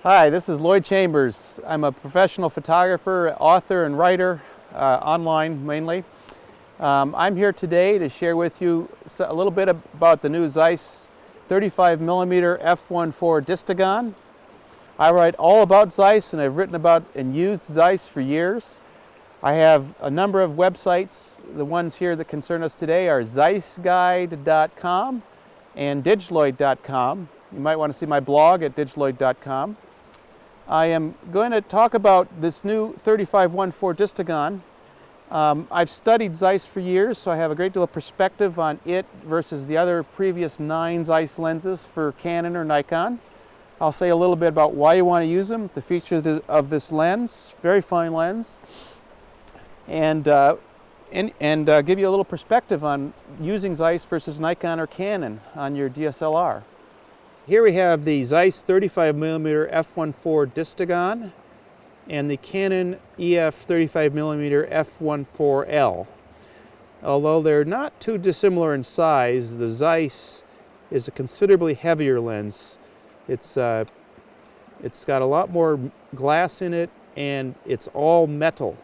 Hi, this is Lloyd Chambers. I'm a professional photographer, author, and writer, online mainly. I'm here today to share with you a little bit about the new Zeiss 35mm f1.4 Distagon. I write all about Zeiss, and I've written about and used Zeiss for years. I have a number of websites. The ones here that concern us today are zeissguide.com and digitaloid.com. You might want to see my blog at digitaloid.com. I am going to talk about this new 35-1.4 Distagon. I've studied Zeiss for years, so I have a great deal of perspective on it versus the other previous 9 Zeiss lenses for Canon or Nikon. I'll say a little bit about why you want to use them, the features of this lens, very fine lens, and give you a little perspective on using Zeiss versus Nikon or Canon on your DSLR. Here we have the Zeiss 35mm f1.4 Distagon and the Canon EF 35mm f1.4L. Although they're not too dissimilar in size, the Zeiss is a considerably heavier lens. It's got a lot more glass in it, and it's all metal.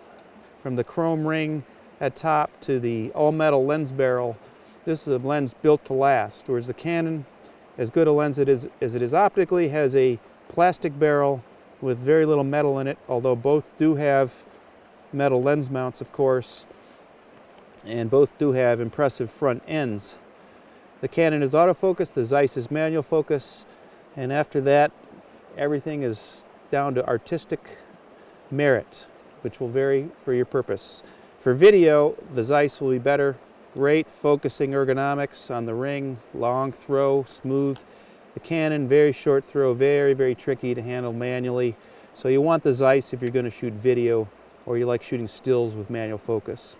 From the chrome ring at top to the all-metal lens barrel, this is a lens built to last, whereas the Canon, as good a lens as it is optically, has a plastic barrel with very little metal in it, although both do have metal lens mounts, of course, and both do have impressive front ends. The Canon is autofocus, the Zeiss is manual focus, and after that, everything is down to artistic merit, which will vary for your purpose. For video, the Zeiss will be better. Great focusing ergonomics on the ring, long throw, smooth. The Canon, very short throw, very, very tricky to handle manually. So you want the Zeiss if you're going to shoot video or you like shooting stills with manual focus.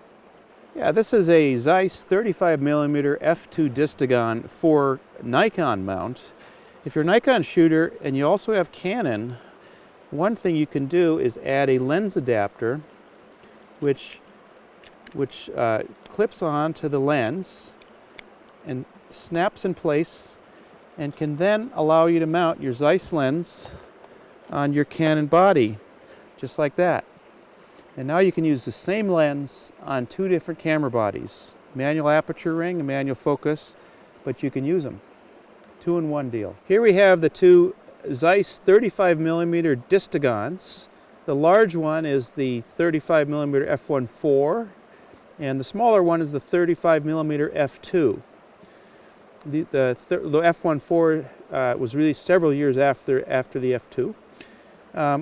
Yeah, this is a Zeiss 35mm f2 Distagon for Nikon mount. If you're a Nikon shooter and you also have Canon, one thing you can do is add a lens adapter which clips on to the lens and snaps in place and can then allow you to mount your Zeiss lens on your Canon body, just like that. And now you can use the same lens on 2 different camera bodies, manual aperture ring and manual focus, but you can use them. 2-in-1 deal. Here we have the 2 Zeiss 35mm Distagons. The large one is the 35mm f1.4, and the smaller one is the 35mm f2. The f1.4 was released several years after the f2.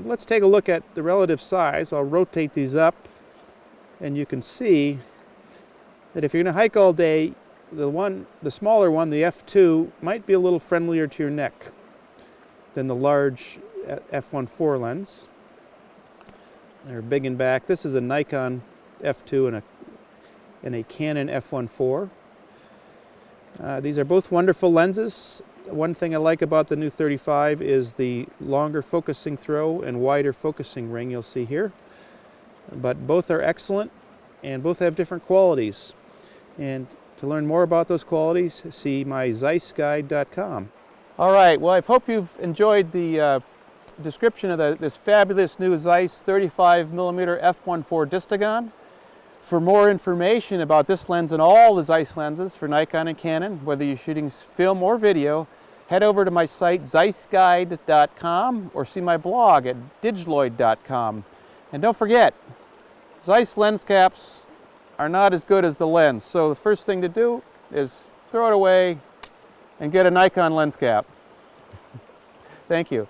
Let's take a look at the relative size. I'll rotate these up, and you can see that if you're going to hike all day, the smaller one, the f2, might be a little friendlier to your neck than the large f1.4 lens. They're big and back. This is a Nikon f2 and a Canon f1.4. These are both wonderful lenses. One thing I like about the new 35 is the longer focusing throw and wider focusing ring you'll see here. But both are excellent and both have different qualities. And to learn more about those qualities, see my zeissguide.com. All right, well, I hope you've enjoyed the description of this fabulous new Zeiss 35mm f1.4 Distagon. For more information about this lens and all the Zeiss lenses for Nikon and Canon, whether you're shooting film or video, head over to my site zeissguide.com or see my blog at digitaloid.com. And don't forget, Zeiss lens caps are not as good as the lens, so the first thing to do is throw it away and get a Nikon lens cap. Thank you.